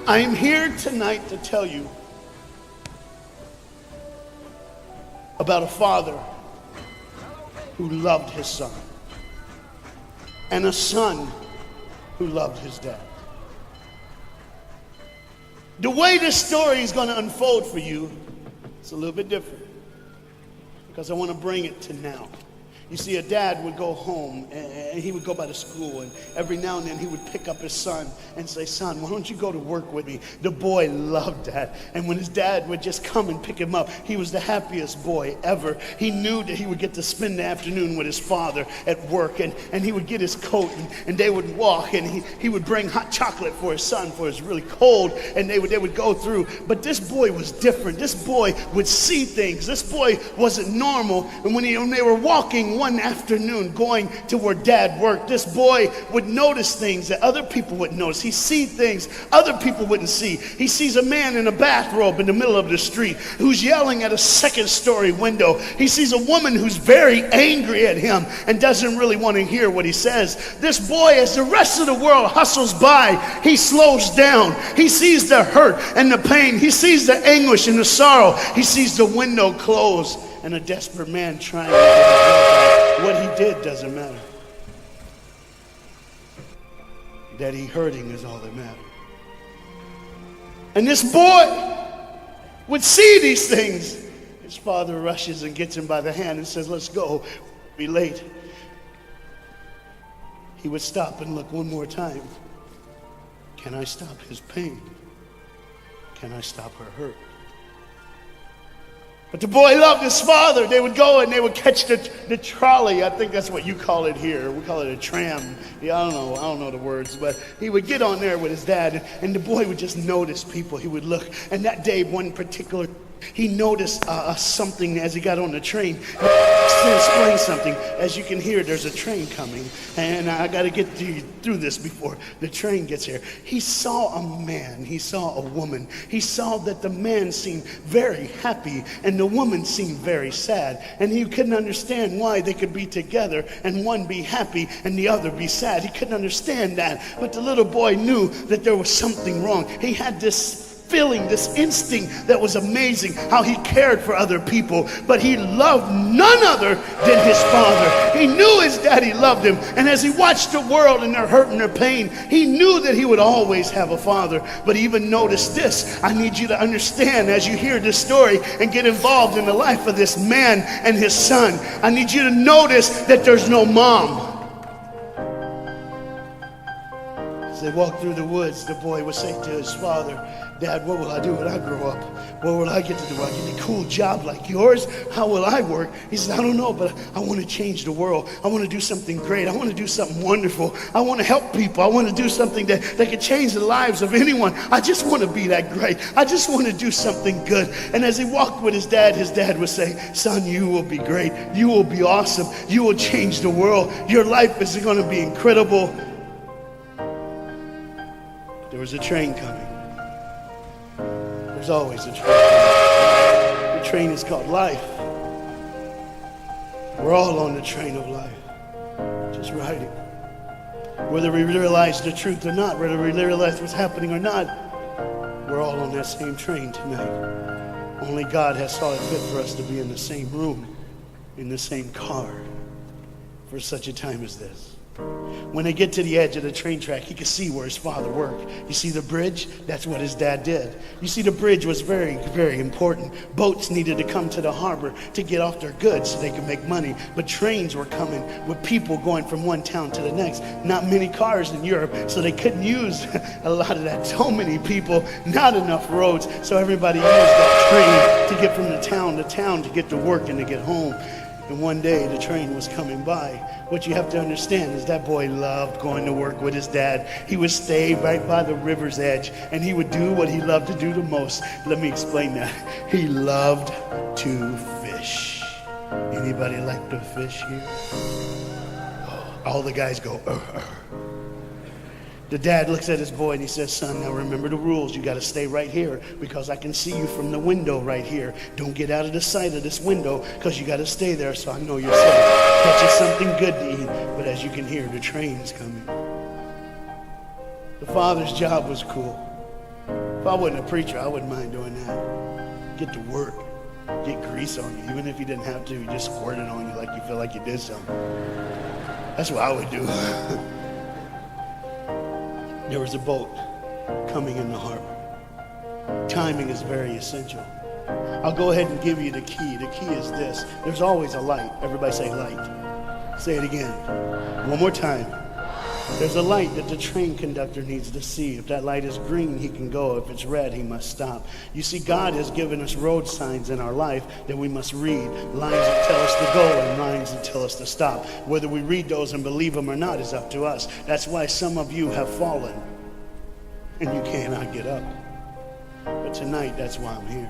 I'm here tonight to tell you about a father who loved his son and a son who loved his dad. The way this story is going to unfold for you is a little bit different because I want to bring it to now. You see, a dad would go home and he would go by the school, and every now and then he would pick up his son and say, "Son, why don't you go to work with me?" The boy loved that. And when his dad would just come and pick him up, he was the happiest boy ever. He knew that he would get to spend the afternoon with his father at work, and he would get his coat and they would walk, and he would bring hot chocolate for his son, for it's really cold, and they would go through. But this boy was different. This boy would see things. This boy wasn't normal. And when they were walking one afternoon going to where dad worked, this boy would notice things that other people wouldn't notice. He see things other people wouldn't see. He sees a man in a bathrobe in the middle of the street who's yelling at a second-story window. He sees a woman who's very angry at him and doesn't really want to hear what he says. This boy, as the rest of the world hustles by, he slows down. He sees the hurt and the pain. He sees the anguish and the sorrow. He sees the window close and a desperate man trying to get his work out. What he did doesn't matter. That he hurting is all that matters. And this boy would see these things. His father rushes and gets him by the hand and says, "Let's go, we'll be late." He would stop and look one more time. Can I stop his pain? Can I stop her hurt? But the boy loved his father. They would go and they would catch the trolley. I think that's what you call it here. We call it a tram. Yeah, I don't know the words, but he would get on there with his dad, and the boy would just notice people. He would look, and that day, one particular, he noticed something as he got on the train. To explain something, as you can hear, there's a train coming, and I got to get through this before the train gets here. He saw a man, he saw a woman. He saw that the man seemed very happy and the woman seemed very sad, and he couldn't understand why they could be together and one be happy and the other be sad. He couldn't understand that, but the little boy knew that there was something wrong. He had this feeling, this instinct that was amazing, how he cared for other people, but he loved none other than his father. He knew his daddy loved him, and as he watched the world and their hurt and their pain, he knew that he would always have a father. But even notice this, I need you to understand as you hear this story and get involved in the life of this man and his son, I need you to notice that there's no mom. As they walked through the woods, the boy would say to his father, "Dad, what will I do when I grow up? What will I get to do? Will I get a cool job like yours? How will I work?" He said, "I don't know, but I want to change the world. I want to do something great. I want to do something wonderful. I want to help people. I want to do something that could change the lives of anyone. I just want to be that great. I just want to do something good." And as he walked with his dad would say, "Son, you will be great. You will be awesome. You will change the world. Your life is going to be incredible." There was a train coming. There's always a train coming. The train is called life. We're all on the train of life, just riding. Whether we realize the truth or not, whether we realize what's happening or not, we're all on that same train tonight. Only God has saw it fit for us to be in the same room, in the same car, for such a time as this. When they get to the edge of the train track, he could see where his father worked. You see the bridge? That's what his dad did. You see, the bridge was very, very important. Boats needed to come to the harbor to get off their goods so they could make money. But trains were coming with people going from one town to the next. Not many cars in Europe, so they couldn't use a lot of that. So many people, not enough roads, so everybody used that train to get from the town to town to get to work and to get home. And one day the train was coming by. What you have to understand is that boy loved going to work with his dad. He would stay right by the river's edge, and he would do what he loved to do the most. Let me explain that. He loved to fish. Anybody like to fish here? All the guys go, The dad looks at his boy and he says, "Son, now remember the rules. You got to stay right here because I can see you from the window right here. Don't get out of the sight of this window because you got to stay there so I know you're safe. Catch you something good to eat." But as you can hear, the train's coming. The father's job was cool. I wasn't a preacher, I wouldn't mind doing that. Get to work. Get grease on you. Even if you didn't have to, you just squirt it on you like you feel like you did something. That's what I would do. There was a boat coming in the harbor. Timing is very essential. I'll go ahead and give you the key. The key is this. There's always a light. Everybody say light. Say it again. One more time. There's a light that the train conductor needs to see. If that light is green, he can go. If it's red, he must stop. You see, God has given us road signs in our life that we must read. Lines that tell us to go and lines that tell us to stop. Whether we read those and believe them or not is up to us. That's why some of you have fallen and you cannot get up. But tonight, that's why I'm here.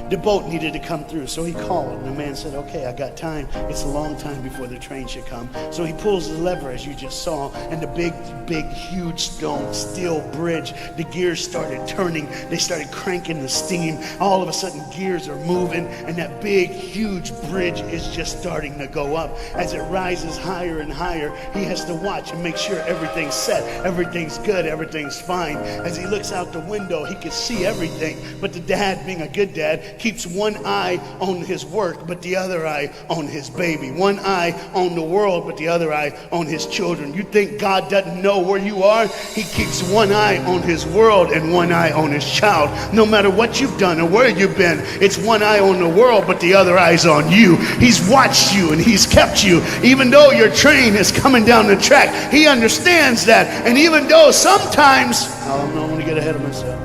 The boat needed to come through, so he called, and the man said, okay, I got time. It's a long time before the train should come. So he pulls the lever, as you just saw, and the big, huge stone steel bridge, the gears started turning. They started cranking the steam. All of a sudden, gears are moving, and that big, huge bridge is just starting to go up. As it rises higher and higher, he has to watch and make sure everything's set, everything's good, everything's fine. As he looks out the window, he can see everything, but the dad, being a good dad, keeps one eye on his work, but the other eye on his baby. One eye on the world, but the other eye on his children. You think God doesn't know where you are? He keeps one eye on his world and one eye on his child. No matter what you've done or where you've been, it's one eye on the world, but the other eye's on you. He's watched you and he's kept you. Even though your train is coming down the track, he understands that. And even though sometimes, I'm not going to get ahead of myself.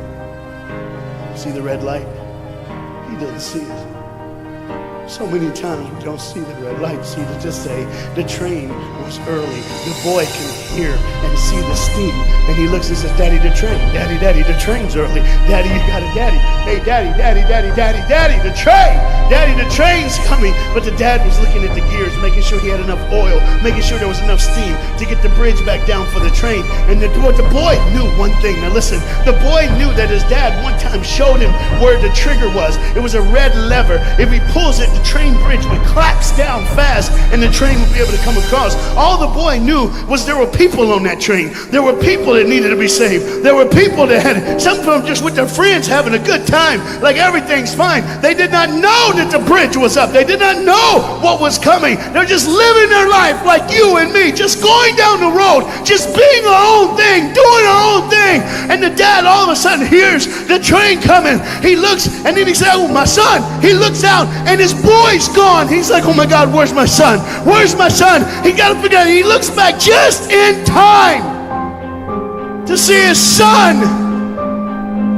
See the red light? He didn't see it. So many times we don't see the red light. See, to just say the train was early. The boy can hear and see the steam. And he looks and says, Daddy, the train. Daddy, Daddy, the train's early. Daddy, you got it, Daddy. Hey, Daddy, Daddy, Daddy, Daddy, Daddy, the train. Daddy, the train's coming. But the dad was looking at the gears, making sure he had enough oil, making sure there was enough steam to get the bridge back down for the train. And what the boy knew one thing. Now listen, the boy knew that his dad one time showed him where the trigger was. It was a red lever. If he pulls it, the train bridge would collapse down fast and the train would be able to come across. All the boy knew was there were people on that train. There were people that needed to be saved. There were people that had, some of them just with their friends having a good time, like everything's fine. They did not know that the bridge was up. They did not know what was coming. They're just living their life like you and me, just going down the road, just being our own thing, doing our own thing. And the dad all of a sudden hears the train coming. He looks and then he says, oh, my son. He looks out and his boy's gone. He's like, oh my God, where's my son? Where's my son? He got to figure out. He looks back just in time to see his son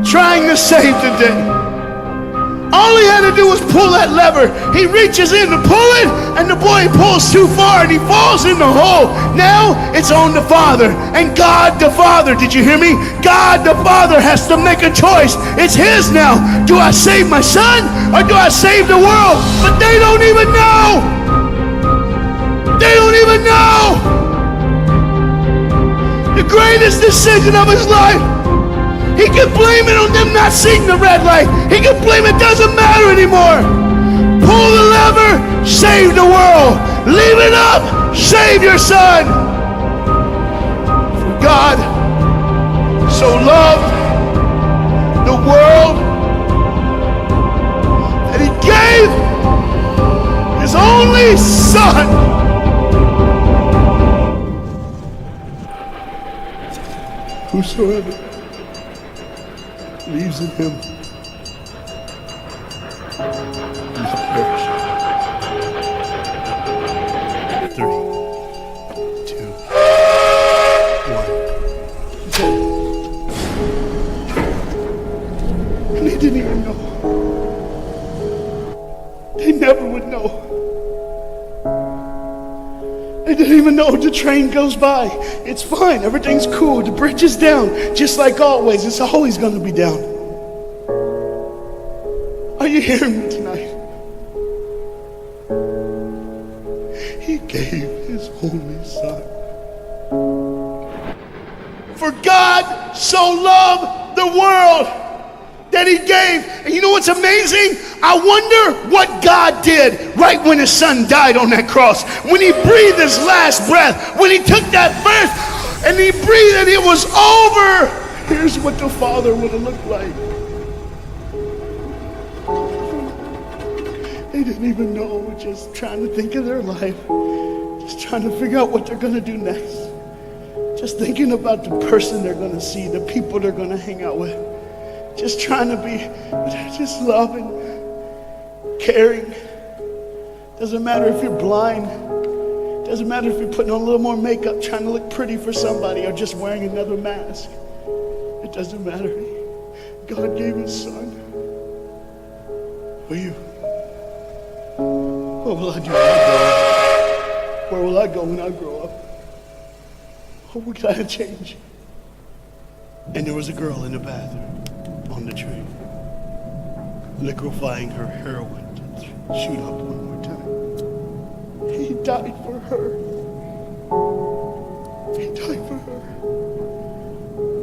trying to save the day. All he had to do was pull that lever. He reaches in to pull it, and the boy pulls too far, and he falls in the hole. Now it's on the father, and God the Father, did you hear me? God the Father has to make a choice. It's his now. Do I save my son, or do I save the world? But they don't even know. They don't even know. The greatest decision of his life. He could blame it on them not seeing the red light. He could blame it doesn't matter anymore. Pull the lever, save the world. Leave it up, save your son. For God so loved the world that he gave his only son. Whosoever believes in him is perish. 3, 2, 1. And they didn't even know. They never would know. They didn't even know the train goes by. It's fine. Everything's cool. The bridge is down. Just like always. It's always going to be down. Are you hearing me tonight? He gave his only son. For God so loved the world that he gave. And you know what's amazing? I wonder what God did right when his son died on that cross. When he breathed his last breath, when he took that breath and he breathed and it was over, Here's what the Father would have looked like. They didn't even know, just trying to think of their life, just trying to figure out what they're going to do next. Just thinking about the person they're going to see, the people they're going to hang out with. Just trying to be, just loving, caring. Doesn't matter if you're blind. Doesn't matter if you're putting on a little more makeup, trying to look pretty for somebody, or just wearing another mask. It doesn't matter. God gave his son for you. What will I do when I grow up? Where will I go when I grow up? What can I change? And there was a girl in the bathroom on the train, liquefying her heroin to shoot up one more time. He died for her. He died for her.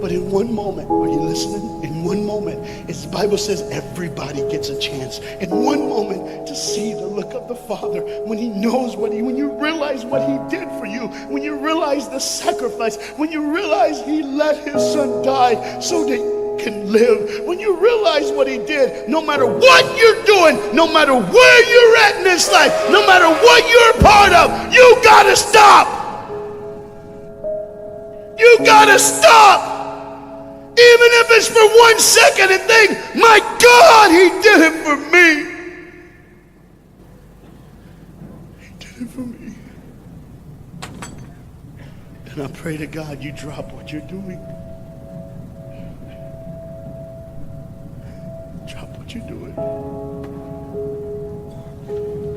But in one moment, are you listening? In one moment, as the Bible says, everybody gets a chance. In one moment, to see the look of the Father when he knows when you realize what he did for you, when you realize the sacrifice, when you realize he let his son die so that you can live, when you realize what he did, no matter what you're doing, no matter where you're at in this life, no matter what you're a part of, you gotta stop. You gotta stop. Even if it's for 1 second, and think, my God, he did it for me. He did it for me. And I pray to God you drop what you're doing. Drop what you're doing.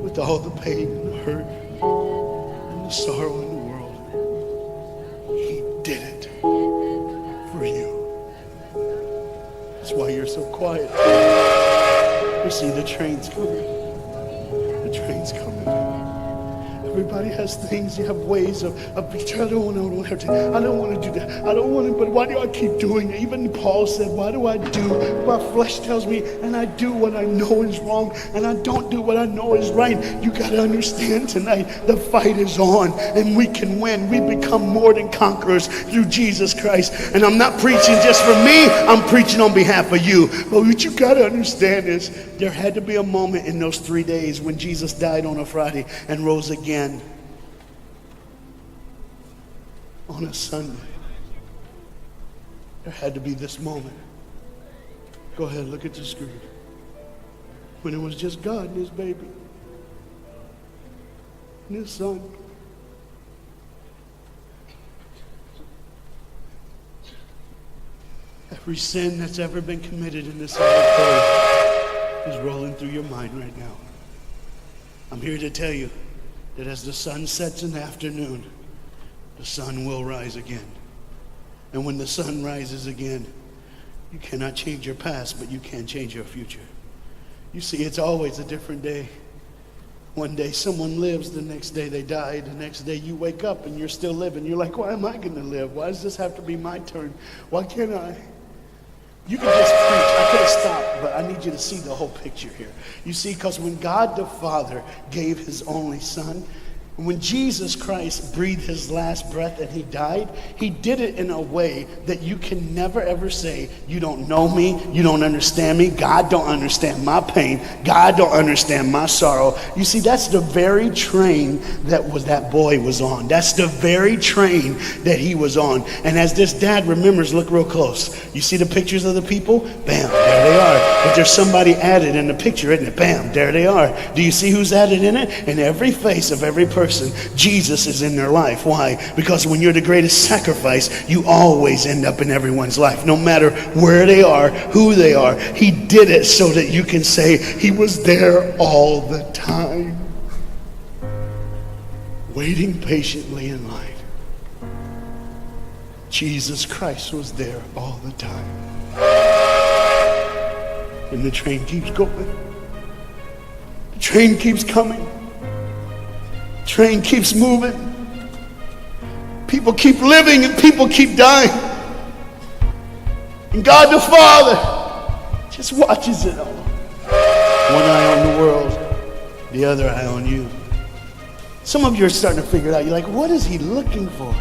With all the pain and the hurt and the sorrow in the world, he did it for you. That's why you're so quiet. You see, the train's coming. The train's coming. Everybody has things. You have ways of I don't want to do that. I don't want to, but why do I keep doing it? Even Paul said, why do I do what my flesh tells me, and I do what I know is wrong, and I don't do what I know is right? You got to understand tonight, the fight is on, and we can win. We become more than conquerors through Jesus Christ. And I'm not preaching just for me. I'm preaching on behalf of you. But what you got to understand is there had to be a moment in those 3 days when Jesus died on a Friday and rose again on a Sunday. There had to be this moment. Go ahead, look at the screen. When it was just God and his baby and his son. Every sin that's ever been committed in this earth is rolling through your mind right now. I'm here to tell you that as the sun sets in the afternoon, the sun will rise again. And when the sun rises again, you cannot change your past, but you can change your future. You see, it's always a different day. One day someone lives, the next day they die, the next day you wake up and you're still living. You're like, why am I going to live? Why does this have to be my turn? Why can't I? You can just preach. I could have stopped, but I need you to see the whole picture here. You see, because when God the Father gave his only son, when Jesus Christ breathed his last breath and he died, he did it in a way that you can never ever say, you don't know me, you don't understand me, God don't understand my pain, God don't understand my sorrow. You see, that's the very train that boy was on. That's the very train that he was on. And as this dad remembers, look real close. You see the pictures of the people? Bam, there they are. But there's somebody added in the picture, isn't it? Bam, there they are. Do you see who's added in it? In every face of every person, Jesus is in their life. Why? Because when you're the greatest sacrifice, you always end up in everyone's life, no matter where they are, who they are. He did it so that you can say he was there all the time, waiting patiently in line. Jesus Christ was there all the time. And the train keeps going. The train keeps coming. Train keeps moving. People keep living and people keep dying. And God the Father just watches it all. One eye on the world, the other eye on you. Some of you are starting to figure it out. You're like, what is he looking for?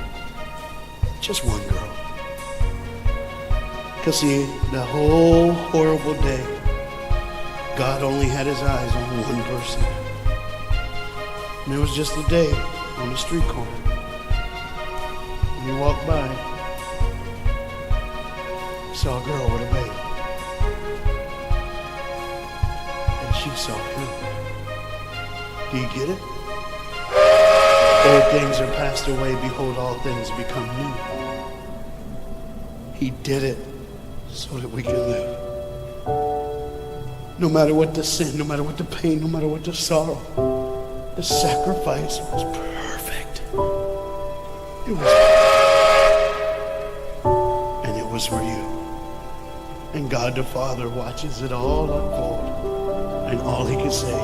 Just one girl. Because see, the whole horrible day, God only had his eyes on one person. And it was just a day on the street corner. And he walked by, saw a girl with a baby. And she saw him. Do you get it? Old things are passed away. Behold, all things become new. He did it so that we can live. No matter what the sin, no matter what the pain, no matter what the sorrow, the sacrifice was perfect. It was perfect. And it was for you. And God the Father watches it all unfold. And all he can say